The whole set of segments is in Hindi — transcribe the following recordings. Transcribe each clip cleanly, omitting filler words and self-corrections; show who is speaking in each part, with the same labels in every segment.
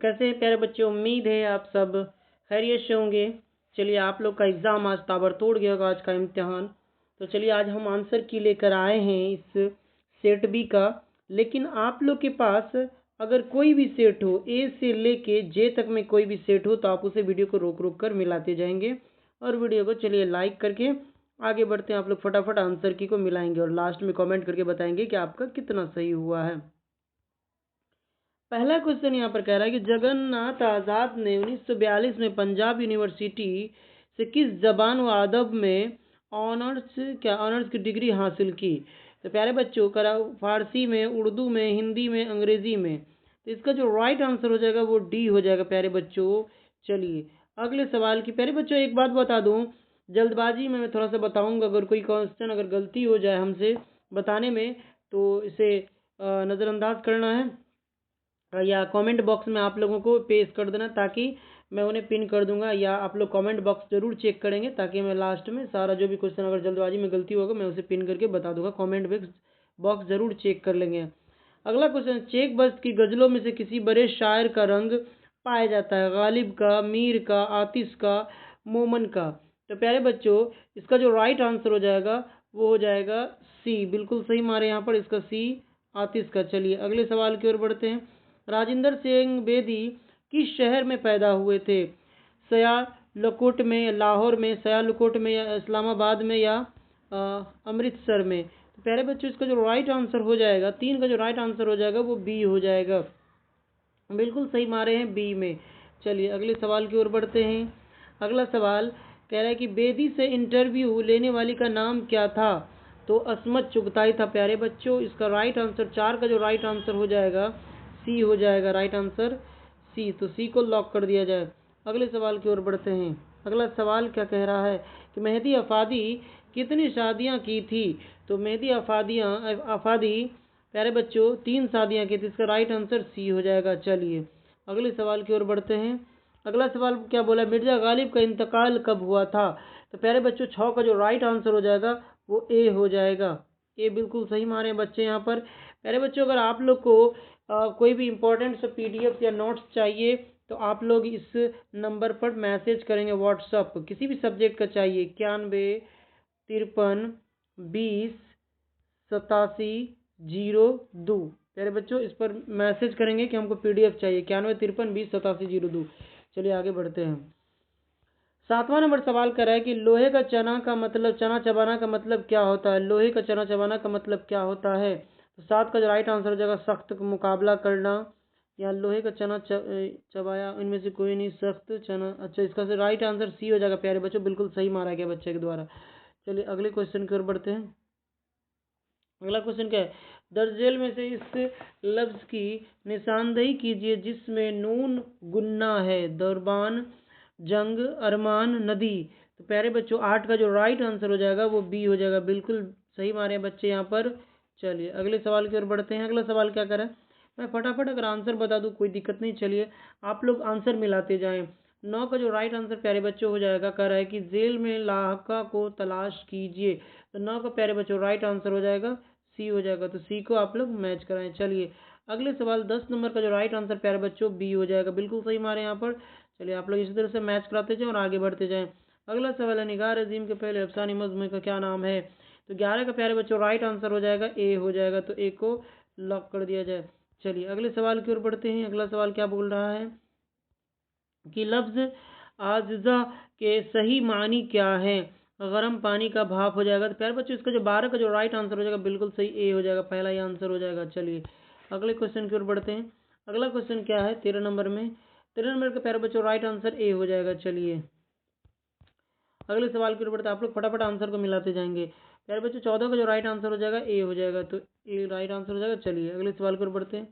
Speaker 1: कैसे हैं प्यारे बच्चे, उम्मीद है आप सब खैरियत से होंगे। चलिए, आप लोग का एग्ज़ाम आज ताबड़तोड़ गया होगा, आज का इम्तिहान। तो चलिए, आज हम आंसर की लेकर आए हैं इस सेट बी का। लेकिन आप लोग के पास अगर कोई भी सेट हो, ए से लेके जे तक में कोई भी सेट हो, तो आप उसे वीडियो को रोक रोक कर मिलाते जाएंगे और वीडियो को चलिए लाइक करके आगे बढ़ते हैं। आप लोग फटाफट आंसर की को मिलाएंगे और लास्ट में कमेंट करके बताएंगे कि आपका कितना सही हुआ है। पहला क्वेश्चन यहाँ पर कह रहा है कि जगन्नाथ आज़ाद ने 1942 में पंजाब यूनिवर्सिटी से किस जबान व अदब में ऑनर्स की डिग्री हासिल की। तो प्यारे बच्चों, करा फारसी में, उर्दू में, हिंदी में, अंग्रेजी में। तो इसका जो राइट आंसर हो जाएगा वो डी हो जाएगा प्यारे बच्चों। चलिए अगले सवाल की। प्यारे बच्चों, एक बात बता दूं, जल्दबाजी में मैं थोड़ा सा बताऊंगा। अगर कोई क्वेश्चन अगर गलती हो जाए हमसे बताने में तो इसे नज़रअंदाज करना है या कमेंट बॉक्स में आप लोगों को पेश कर देना, ताकि मैं उन्हें पिन कर दूंगा। या आप लोग कमेंट बॉक्स जरूर चेक करेंगे, ताकि मैं लास्ट में सारा जो भी क्वेश्चन अगर जल्दबाजी में गलती होगा मैं उसे पिन करके बता दूंगा। कमेंट बॉक्स जरूर चेक कर लेंगे। अगला क्वेश्चन, चेक बस्त की गज़लों में से किसी बड़े शायर का रंग पाया जाता है। गालिब का, मीर का, आतिश का, मोमन का। तो प्यारे बच्चों, इसका जो राइट आंसर हो जाएगा वो हो जाएगा सी। बिल्कुल सही मारे यहाँ पर, इसका सी आतिश का। चलिए अगले सवाल की ओर बढ़ते हैं। राजेंद्र सिंह बेदी किस शहर में पैदा हुए थे। सियालकोट में, लाहौर में, सियालकोट में, या इस्लामाबाद में, या अमृतसर में। तो प्यारे बच्चों, इसका जो राइट आंसर हो जाएगा, 3 का जो राइट आंसर हो जाएगा वो बी हो जाएगा। बिल्कुल सही मारे हैं बी में। चलिए अगले सवाल की ओर बढ़ते हैं। अगला सवाल कह रहा है कि बेदी से इंटरव्यू लेने वाली का नाम क्या था। तो असमत चुगताई था प्यारे बच्चों। इसका राइट आंसर 4 का जो राइट आंसर हो जाएगा सी हो जाएगा। राइट आंसर सी, तो सी को लॉक कर दिया जाए। अगले सवाल की ओर बढ़ते हैं। अगला सवाल क्या कह रहा है कि मेहदी अफादी कितनी शादियां की थी। तो मेहदी अफादी प्यारे बच्चों 3 शादियां की थी। इसका राइट आंसर सी हो जाएगा। चलिए अगले सवाल की ओर बढ़ते हैं। अगला सवाल क्या बोला, मिर्जा गालिब का इंतकाल कब हुआ था। तो प्यारे बच्चों 6 का जो राइट आंसर हो जाएगा वो ए हो जाएगा। ए बिल्कुल सही मारे बच्चे यहाँ पर। प्यारे बच्चों, अगर आप लोग को कोई भी इंपॉर्टेंट सा पीडीएफ या नोट्स चाहिए तो आप लोग इस नंबर पर मैसेज करेंगे। व्हाट्सअप किसी भी सब्जेक्ट का चाहिए, 91 53 20 87 02। प्यारे बच्चों, इस पर मैसेज करेंगे कि हमको पीडीएफ चाहिए, 91 53 20 87 02। चलिए आगे बढ़ते हैं। 7वां नंबर सवाल कर रहा है कि लोहे का चना का मतलब, चना चबाना का मतलब क्या होता है। लोहे का चना चबाना का मतलब क्या होता है। तो 7 का जो राइट आंसर हो जाएगा सख्त मुकाबला करना, या लोहे का चना चबाया, इनमें से कोई नहीं, सख्त चना। अच्छा, इसका से राइट आंसर सी हो जाएगा प्यारे बच्चों। बिल्कुल सही मारा गया बच्चे के द्वारा। चलिए अगले क्वेश्चन की ओर बढ़ते हैं। अगला क्वेश्चन क्या है, दर्ज झेल में से इस लफ्ज की निशानदेही कीजिए जिसमें नून गुन्ना है। दरबान, जंग, अरमान, नदी। तो प्यारे बच्चों 8 का जो राइट आंसर हो जाएगा वो बी हो जाएगा। बिल्कुल सही मारे हैं बच्चे यहाँ पर। चलिए अगले सवाल की ओर बढ़ते हैं। अगला सवाल क्या करें, मैं फटाफट अगर आंसर बता दूं कोई दिक्कत नहीं। चलिए आप लोग आंसर मिलाते जाएं। 9 का जो राइट आंसर प्यारे बच्चों हो जाएगा, कह रहा है कि जेल में लाहका को तलाश कीजिए। तो 9 का प्यारे बच्चों राइट आंसर हो जाएगा सी हो जाएगा। तो सी को आप लोग मैच कराएं। चलिए अगले सवाल 10 नंबर का जो राइट आंसर प्यारे बच्चों बी हो जाएगा। बिल्कुल सही मारे यहाँ पर। चलिए आप लोग इसी तरह से मैच कराते जाएं और आगे बढ़ते जाएं। अगला सवाल है, निगार अजीम के पहले अफसानी मजमू का क्या नाम है। तो 11 का प्यारे बच्चों राइट आंसर हो जाएगा ए हो जाएगा। तो ए को लॉक कर दिया जाए। चलिए अगले सवाल की ओर बढ़ते हैं। अगला सवाल क्या बोल रहा है कि लफ्ज आजिज़ा के सही मानी क्या है। गर्म पानी का भाप हो जाएगा। तो प्यारे बच्चों इसका जो 12 का जो राइट आंसर हो जाएगा बिल्कुल सही ए हो जाएगा। पहला ही आंसर हो जाएगा। चलिए अगले क्वेश्चन की ओर बढ़ते हैं। अगला क्वेश्चन क्या है 13 नंबर में। 13 नंबर का प्यारे बच्चों राइट आंसर ए हो जाएगा। चलिए अगले सवाल की ओर बढ़ते हैं। आप लोग फटाफट आंसर को मिलाते जाएंगे। प्यारे बच्चों 14 का जो राइट आंसर हो जाएगा ए हो जाएगा। तो ए राइट आंसर हो जाएगा। चलिए अगले सवाल की ओर बढ़ते हैं।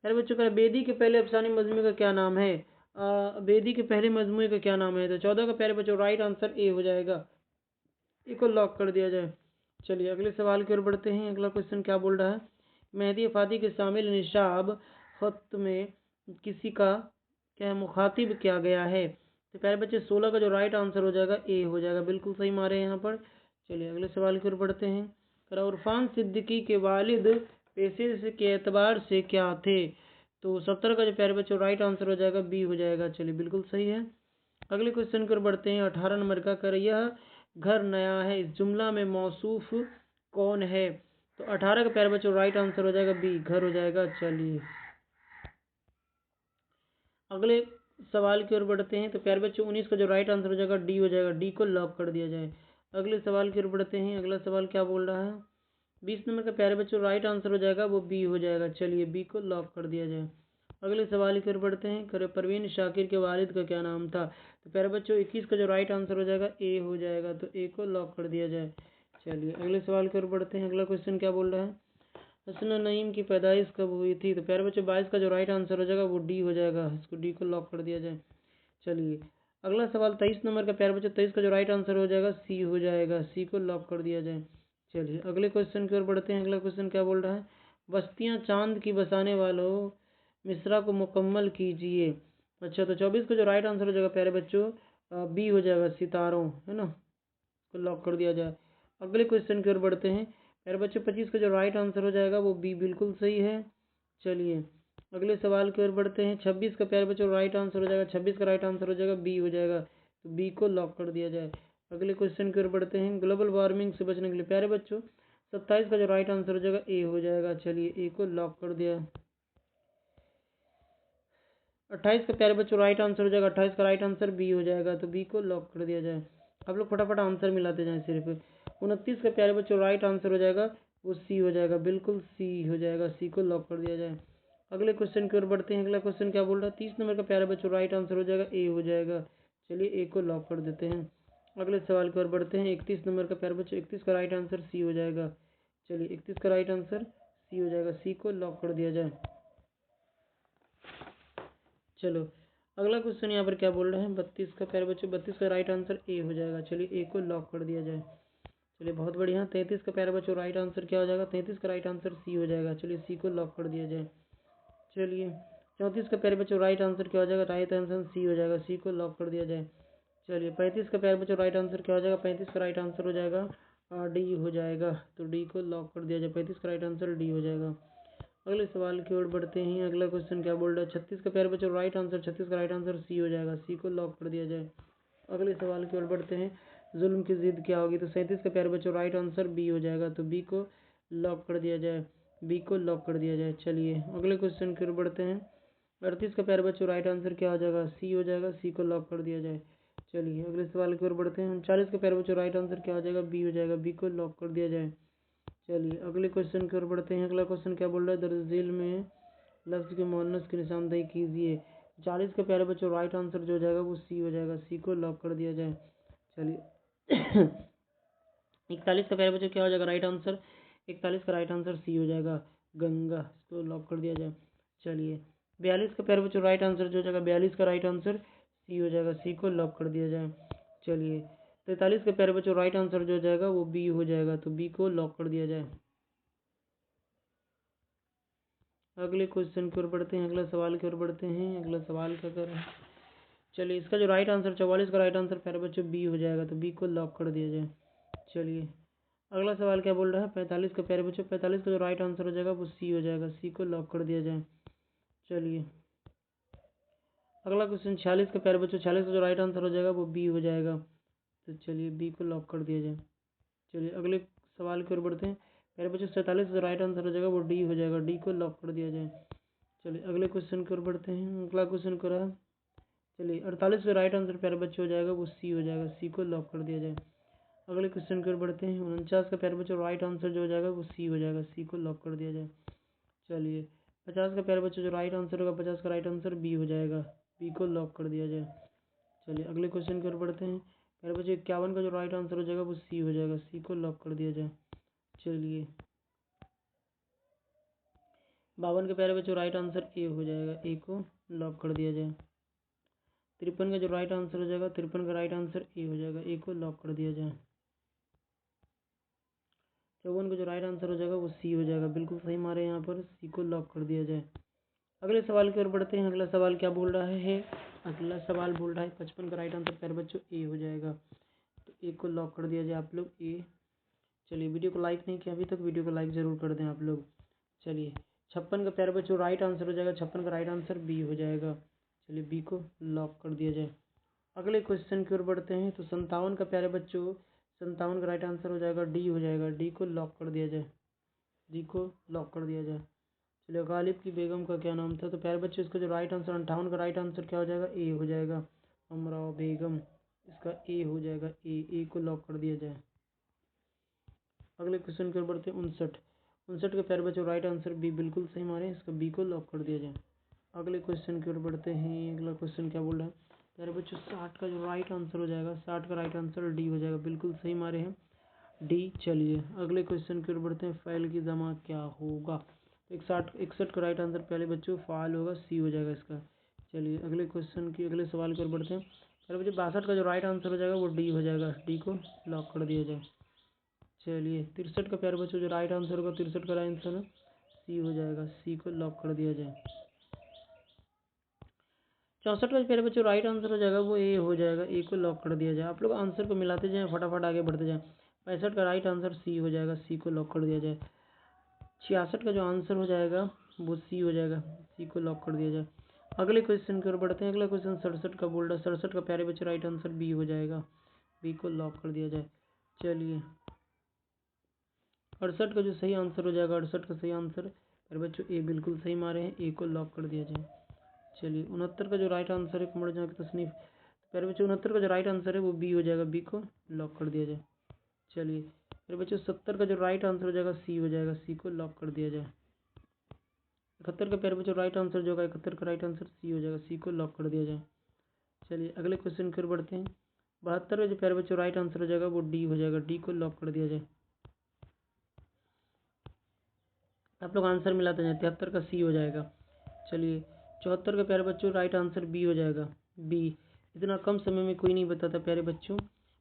Speaker 1: प्यारे बच्चों का बेदी के पहले अफसानी मजमू का क्या नाम है। बेदी के पहले मजमू का क्या नाम है। तो 14 का प्यारे बच्चों राइट आंसर ए हो जाएगा। ए को लॉक कर दिया जाए। चलिए अगले सवाल की ओर बढ़ते हैं। अगला क्वेश्चन क्या बोल रहा है, मेहदी अफादी के शामिल निशाब खत में किसी का क्या मुखातिब किया गया है। तो प्यारे बच्चे 16 का जो राइट आंसर हो जाएगा ए हो जाएगा। बिल्कुल सही मारे हैं यहाँ पर। चलिए अगले सवाल की ओर बढ़ते हैं। उरफान सिद्दीकी के वालिद पेशे के एतबार से क्या थे। तो 17 का जो प्यारे बच्चों राइट आंसर हो जाएगा बी हो जाएगा। चलिए बिल्कुल सही है। अगले क्वेश्चन की ओर बढ़ते हैं। 18 नंबर का कर यह घर नया है इस जुमला में मौसूफ कौन है। तो 18 का प्यारे बच्चों राइट आंसर हो जाएगा बी घर हो जाएगा। चलिए अगले सवाल की ओर बढ़ते हैं। तो प्यारे बच्चों 19 का जो राइट आंसर हो जाएगा डी हो जाएगा। डी को लॉक कर दिया जाए। अगले सवाल की ओर बढ़ते हैं। अगला सवाल क्या बोल रहा है। 20 नंबर का प्यारे बच्चों राइट आंसर हो जाएगा वो बी हो जाएगा। चलिए बी को लॉक कर दिया जाए। अगले सवाल की ओर बढ़ते हैं। करे परवीन शाकिर के वालिद का क्या नाम था। तो प्यारे बच्चों 21 का जो राइट आंसर हो जाएगा ए हो जाएगा। तो ए को लॉक कर दिया जाए। चलिए अगले सवाल की ओर बढ़ते हैं। अगला क्वेश्चन क्या बोल रहा है। हसन नईम की पैदाइश कब हुई थी। तो प्यारे बच्चों 22 का जो राइट आंसर हो जाएगा वो डी हो जाएगा। इसको डी को लॉक कर दिया जाए। चलिए अगला सवाल 23 नंबर का प्यारे बच्चों 23 का जो राइट आंसर हो जाएगा सी हो जाएगा। सी को लॉक कर दिया जाए। चलिए अगले क्वेश्चन की ओर बढ़ते हैं। अगला क्वेश्चन क्या बोल रहा है। बस्तियां चांद की बसाने वालों मिश्रा को मुकम्मल कीजिए। अच्छा तो 24 का जो राइट आंसर हो जाएगा प्यारे बच्चों बी हो जाएगा सितारों है ना। को लॉक कर दिया जाए। अगले क्वेश्चन की ओर बढ़ते हैं। प्यारे बच्चों 25 का जो राइट आंसर हो जाएगा वो बी बिल्कुल सही है। चलिए अगले सवाल की ओर बढ़ते हैं। 26 का प्यारे बच्चों राइट आंसर हो जाएगा। 26 का राइट आंसर हो जाएगा बी हो जाएगा। तो बी को लॉक कर दिया जाए। अगले क्वेश्चन की ओर बढ़ते हैं। ग्लोबल वार्मिंग से बचने के लिए प्यारे बच्चों 27 का जो राइट आंसर हो जाएगा ए हो जाएगा। चलिए ए को लॉक कर दिया। 28 का प्यारे बच्चों राइट आंसर हो जाएगा। 28 का राइट आंसर बी हो जाएगा। तो बी को लॉक कर दिया जाए। आप लोग फटाफट आंसर मिलाते जाएं सिर्फ। 29 का प्यारे बच्चों राइट आंसर हो जाएगा वो सी हो जाएगा। बिल्कुल सी हो जाएगा। सी को लॉक कर दिया जाए। अगले क्वेश्चन की ओर बढ़ते हैं। अगला क्वेश्चन क्या बोल रहा है। 30 नंबर का प्यारे बच्चों राइट आंसर हो जाएगा ए हो जाएगा। चलिए ए को लॉक कर देते हैं। अगले सवाल की ओर बढ़ते हैं। 31 नंबर का प्यारे बच्चों 31 का राइट आंसर सी हो जाएगा। चलिए 31 का राइट आंसर सी हो जाएगा। सी को लॉक कर दिया जाए। चलो अगला क्वेश्चन यहाँ पर क्या बोल रहे हैं। 32 का प्यारे बच्चों 32 का राइट आंसर ए हो जाएगा। चलिए ए को लॉक कर दिया जाए। चलिए बहुत बढ़िया। 33 का प्यारे बच्चों राइट आंसर क्या हो जाएगा। 33 का राइट आंसर सी हो जाएगा। चलिए सी को लॉक कर दिया जाए। चलिए 34 का प्यारे बच्चों राइट आंसर क्या हो जाएगा। राइट आंसर सी हो जाएगा। सी को लॉक कर दिया जाए। चलिए 35 का प्यारे बच्चों राइट आंसर क्या हो जाएगा। 35 का राइट आंसर हो जाएगा डी हो जाएगा। तो डी को लॉक कर दिया जाए। 35 का राइट आंसर डी हो जाएगा। अगले सवाल की ओर बढ़ते हैं। अगला क्वेश्चन क्या बोल रहा है। 36 का प्यारे बच्चों राइट आंसर 36 का राइट आंसर सी हो जाएगा। सी को लॉक कर दिया जाए। अगले सवाल की ओर बढ़ते हैं। जुल्म की जिद क्या होगी। तो 37 का प्यारे बच्चों राइट आंसर बी हो जाएगा। तो बी को लॉक कर दिया जाए। बी को लॉक कर दिया जाए। चलिए अगले क्वेश्चन की ओर बढ़ते हैं। 38 का प्यारे बच्चों राइट आंसर क्या हो जाएगा। सी हो जाएगा। सी को लॉक कर दिया जाए। चलिए अगले सवाल की ओर बढ़ते हैं। 39 का प्यारे बच्चों राइट आंसर क्या हो जाएगा। बी हो जाएगा। बी को लॉक कर दिया जाए। चलिए अगले क्वेश्चन की ओर बढ़ते हैं। अगला क्वेश्चन क्या बोल रहा है। दर्ज झील में लफ्ज के मुअन्नस की निशानदेही कीजिए। 40 के प्यारे बच्चों राइट आंसर जो हो जाएगा वो सी हो जाएगा। सी को लॉक कर दिया जाए। चलिए 41 का प्यारे बच्चों क्या हो जाएगा। राइट आंसर 41 का राइट आंसर सी हो जाएगा। गंगा। इसको लॉक कर दिया जाए। चलिए 42 का प्यारे बच्चों राइट आंसर जो हो जाएगा। 42 का राइट आंसर सी हो जाएगा। सी को लॉक कर दिया जाए। चलिए 43 के प्यारे बच्चों राइट आंसर जो हो जाएगा वो बी हो जाएगा। तो बी को लॉक कर दिया जाए। अगले क्वेश्चन की ओर बढ़ते हैं। अगला सवाल की ओर बढ़ते हैं। अगला सवाल क्या कर रहे हैं। चलिए इसका जो राइट आंसर 44 का राइट आंसर प्यारे बच्चों बी हो जाएगा। तो बी को लॉक कर दिया जाए। चलिए अगला सवाल क्या बोल रहा है। 45 का प्यारे बच्चों 45 का जो राइट आंसर हो जाएगा वो सी हो जाएगा। सी को लॉक कर दिया जाए। चलिए अगला क्वेश्चन 46 का प्यारे बच्चों 46 का जो राइट आंसर हो जाएगा वो बी हो जाएगा। तो चलिए बी को लॉक कर दिया जाए। चलिए अगले सवाल की ओर बढ़ते हैं। प्यारे बच्चों 47 का राइट आंसर हो जाएगा वो डी हो जाएगा। डी को लॉक कर दिया जाए। चलिए अगले क्वेश्चन की ओर बढ़ते हैं। अगला क्वेश्चन कर रहा है। चलिए 48 का राइट आंसर प्यारे बच्चों हो जाएगा वो सी हो जाएगा। सी को लॉक कर दिया जाए। अगले क्वेश्चन की ओर बढ़ते हैं। 49 का प्यारे बच्चों राइट आंसर जो हो जाएगा वो सी हो जाएगा। सी को लॉक कर दिया जाए। चलिए 50 का प्यारे बच्चों जो राइट आंसर होगा 50 का राइट आंसर बी हो जाएगा। बी को लॉक कर दिया जाए। चलिए अगले क्वेश्चन की ओर बढ़ते हैं। प्यारे बच्चों 51 का जो राइट आंसर हो जाएगा वो सी हो जाएगा। सी को लॉक कर दिया जाए। चलिए 52 के प्यारे बच्चों राइट आंसर ए हो जाएगा। ए को लॉक कर दिया जाए। 53 का जो राइट आंसर हो जाएगा 53 का राइट आंसर ए हो जाएगा। ए को लॉक कर दिया जाए। 54 का जो राइट आंसर हो जाएगा वो सी हो जाएगा। बिल्कुल सही मारे यहाँ पर। सी को लॉक कर दिया जाए। अगले सवाल की ओर बढ़ते हैं। अगला सवाल क्या बोल रहा है। अगला सवाल बोल रहा है 55 का राइट आंसर प्यारे बच्चों ए हो जाएगा। तो ए को लॉक कर दिया जाए आप लोग। ए चलिए वीडियो को लाइक नहीं किया अभी तक वीडियो को लाइक ज़रूर कर दें आप लोग। चलिए 56 का प्यारे बच्चों राइट आंसर हो जाएगा, 56 का राइट आंसर बी हो जाएगा। चलिए बी को लॉक कर दिया जाए। अगले क्वेश्चन की ओर बढ़ते हैं। तो 57 का प्यारे बच्चों 57 का राइट आंसर हो जाएगा डी हो जाएगा, डी को लॉक कर दिया जाए, डी को लॉक कर दिया जाए। चलिए गालिब की बेगम का क्या नाम था? तो प्यारे बच्चों इसका जो राइट आंसर 58 का राइट आंसर क्या हो जाएगा? ए हो जाएगा, अमराव बेगम, इसका ए हो जाएगा, ए को लॉक कर दिया जाए। अगले क्वेश्चन की ओर बढ़ते हैं। 59 के प्यारे बच्चों राइट आंसर बी बिल्कुल सही मारे, इसका बी को लॉक कर दिया जाए। अगले क्वेश्चन की ओर बढ़ते हैं। अगला क्वेश्चन क्या बोल रहा है प्यारे बच्चों? 60 का जो राइट आंसर हो जाएगा, 60 का राइट आंसर डी हो जाएगा, बिल्कुल सही मारे हैं, डी। चलिए अगले क्वेश्चन की ओर बढ़ते हैं। फ़ैल की जमा क्या होगा? तो 61 का राइट आंसर पहले बच्चों फ़ाल होगा, सी हो जाएगा इसका। चलिए अगले क्वेश्चन की अगले सवाल की ओर बढ़ते हैं। पहले बच्चों 62 का जो राइट आंसर हो जाएगा वो डी हो जाएगा, डी को लॉक कर दिया जाए। चलिए 63 का प्यारे बच्चों जो राइट आंसर होगा, 63 का राइट आंसर सी हो जाएगा, सी को लॉक कर दिया जाए। 64 का प्यारे बच्चों राइट आंसर हो जाएगा वो ए हो जाएगा, ए को लॉक कर दिया जाए। आप लोग आंसर को मिलाते जाएं, फटाफट आगे बढ़ते जाएं। 65 का राइट आंसर सी हो जाएगा, सी को लॉक कर दिया जाए। 66 का जो आंसर हो जाएगा वो सी हो जाएगा, सी को लॉक कर दिया जाए। अगले क्वेश्चन की ओर बढ़ते हैं। अगला क्वेश्चन 67 का बोल रहा है, 67 का प्यारे बच्चे राइट आंसर बी हो जाएगा, बी को लॉक कर दिया जाए। चलिए 68 का जो सही आंसर हो जाएगा, 68 का सही आंसर प्यारे बच्चों ए बिल्कुल सही मारे हैं, ए को लॉक कर दिया जाए। चलिए 69 का जो राइट आंसर है कुमड़ जहाँ की तसनीफ, प्यारे बच्चों 69 का जो राइट आंसर है वो बी हो जाएगा, बी को लॉक कर दिया जाए। चलिए प्यारे बच्चों 70 का जो राइट आंसर हो जाएगा सी हो जाएगा, सी को लॉक कर दिया जाए। 71 का प्यारे बच्चों राइट आंसर जो होगा 71 का राइट आंसर सी हो जाएगा, सी को लॉक कर दिया जाए। चलिए अगले क्वेश्चन की ओर बढ़ते हैं। 72 का जो प्यारे बच्चों राइट आंसर हो जाएगा वो डी हो जाएगा, डी को लॉक कर दिया जाए। आप लोग आंसर मिलाते जाए। 73 का सी हो जाएगा। चलिए 74 का प्यारे बच्चों राइट आंसर बी हो जाएगा, बी। इतना कम समय में कोई नहीं बताता प्यारे बच्चों।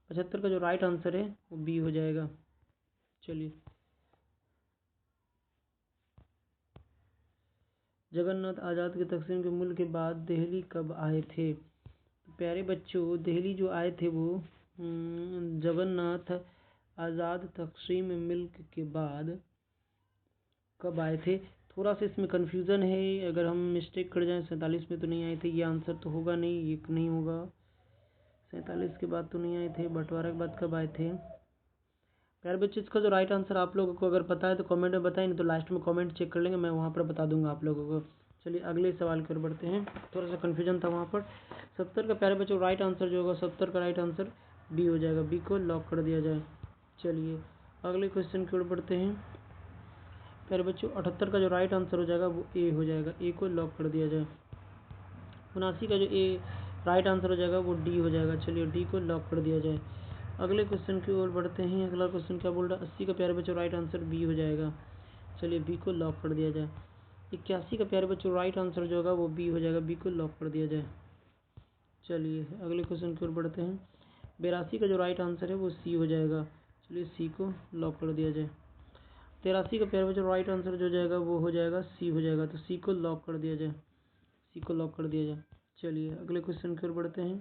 Speaker 1: 75 का जो राइट आंसर है वो बी हो जाएगा। चलिए जगन्नाथ आज़ाद के तकसीम के मुल्क के बाद दिल्ली कब आए थे? तो प्यारे बच्चों दिल्ली जो आए थे वो जगन्नाथ आज़ाद तकसीम मिल्क के बाद कब आए थे? थोड़ा सा इसमें कन्फ्यूज़न है, अगर हम मिस्टेक कर जाएं। 47 में तो नहीं आए थे, ये आंसर तो होगा नहीं, ये नहीं होगा। 47 के बाद तो नहीं आए थे। बंटवारा के बाद कब आए थे? प्यारे बच्चे इसका जो राइट आंसर आप लोगों को अगर पता है तो कमेंट में बताएं, नहीं तो लास्ट में कमेंट चेक कर लेंगे, मैं वहाँ पर बता दूंगा आप लोगों को। चलिए अगले सवाल की ओर बढ़ते हैं। थोड़ा सा कन्फ्यूजन था वहाँ पर। 70 का प्यारे बच्चों राइट आंसर जो होगा, 70 का राइट आंसर बी हो जाएगा, बी को लॉक कर दिया जाए। चलिए अगले क्वेश्चन की ओर बढ़ते हैं। प्यारे बच्चों 78 का जो राइट आंसर हो जाएगा वो ए हो जाएगा, ए को लॉक कर दिया जाए। 79 का जो ए राइट आंसर हो जाएगा वो डी हो जाएगा, चलिए डी को लॉक कर दिया जाए। अगले क्वेश्चन की ओर बढ़ते हैं। अगला क्वेश्चन क्या बोल रहा है? 80 का प्यारे बच्चों राइट आंसर बी हो जाएगा, चलिए बी को लॉक कर दिया जाए। 81 का प्यारे बच्चों राइट आंसर जो होगा वो बी हो जाएगा, बी को लॉक कर दिया जाए। चलिए अगले क्वेश्चन की ओर बढ़ते हैं। 82 का जो राइट आंसर है वो सी हो जाएगा, चलिए सी को लॉक कर दिया जाए। 83 का प्यारे बच्चों राइट आंसर जो जाएगा वो हो जाएगा सी हो जाएगा, तो सी को लॉक कर दिया जाए, सी को लॉक कर दिया जाए। चलिए अगले क्वेश्चन की ओर बढ़ते हैं।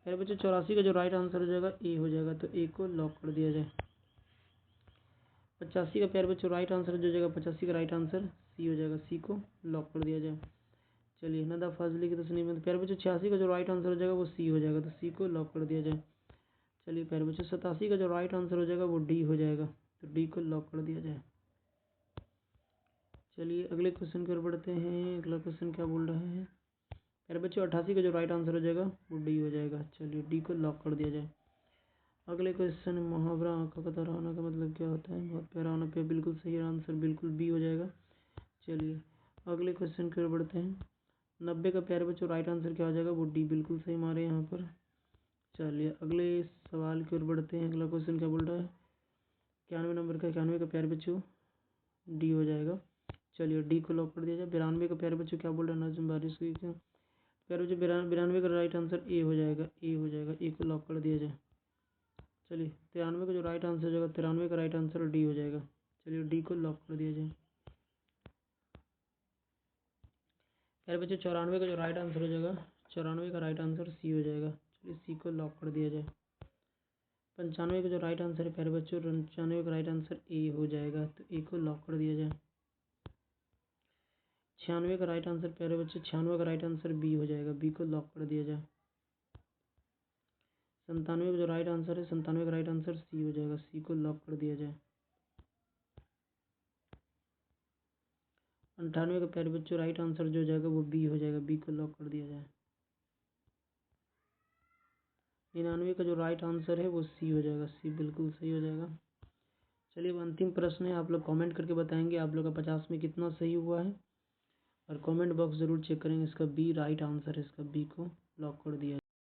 Speaker 1: प्यारे बच्चों 84 का जो राइट आंसर हो जाएगा ए हो जाएगा, तो ए को लॉक कर दिया जाए। 85 का प्यारे बच्चों राइट आंसर जो जाएगा, 85 का राइट आंसर सी हो जाएगा, सी को लॉक कर दिया जाए। चलिए नदा फाजली की तस्नीम में प्यारे बच्चों 86 का जो राइट आंसर हो जाएगा वो सी हो जाएगा, तो सी को लॉक कर दिया जाए। चलिए प्यारे बच्चों 87 का जो राइट आंसर हो जाएगा वो डी हो जाएगा, तो डी को लॉक कर दिया जाए। चलिए अगले क्वेश्चन की ओर बढ़ते हैं। अगला क्वेश्चन क्या बोल रहा है? प्यारे बच्चों 88 का जो राइट आंसर हो जाएगा वो डी हो जाएगा, चलिए डी को लॉक कर दिया जाए। अगले क्वेश्चन मुहावरा आँखों का तारा होना का मतलब क्या होता है? बहुत प्यारा होना पे बिल्कुल सही आंसर बिल्कुल बी हो जाएगा। चलिए अगले क्वेश्चन की ओर बढ़ते हैं। 90 का प्यारे बच्चों राइट आंसर क्या हो जाएगा? वो डी बिल्कुल सही मारे यहाँ पर। चलिए अगले सवाल की ओर बढ़ते हैं। अगला क्वेश्चन क्या बोल रहा है? 91 नंबर का 91 का प्यारे बच्चों डी हो जाएगा, चलिए डी को लॉक कर दिया जाए। 92 का प्यारे बच्चों क्या बोल रहा है? नजम बारिश की प्यारे बच्चों 92 का राइट आंसर ए हो जाएगा, ए हो जाएगा, ए को लॉक कर दिया जाए। चलिए 93 का जो राइट आंसर हो जाएगा, 93 का राइट आंसर डी हो जाएगा, चलिए डी को लॉक कर दिया जाए। प्यारे बच्चों 94 का जो राइट आंसर हो जाएगा, 94 का राइट आंसर सी हो जाएगा, चलिए सी को लॉक कर दिया जाए। 95 का जो राइट आंसर है प्यारे बच्चों, 95 का राइट आंसर ए हो जाएगा, तो ए को लॉक कर दिया जाए। 96 का राइट आंसर प्यारे बच्चे 96 का राइट आंसर बी हो जाएगा, बी को लॉक कर दिया जाए। 97 का जो राइट आंसर है 97 का राइट आंसर सी हो जाएगा, सी को लॉक कर दिया जाए। 98 का प्यारे बच्चों राइट आंसर जो हो जाएगा वो बी हो जाएगा, बी को लॉक कर दिया जाए। 99 का जो राइट आंसर है वो सी हो जाएगा, सी बिल्कुल सही हो जाएगा। चलिए अब अंतिम प्रश्न है, आप लोग कमेंट करके बताएंगे आप लोग का 50 में कितना सही हुआ है, और कमेंट बॉक्स ज़रूर चेक करेंगे। इसका बी राइट आंसर है, इसका बी को लॉक कर दिया।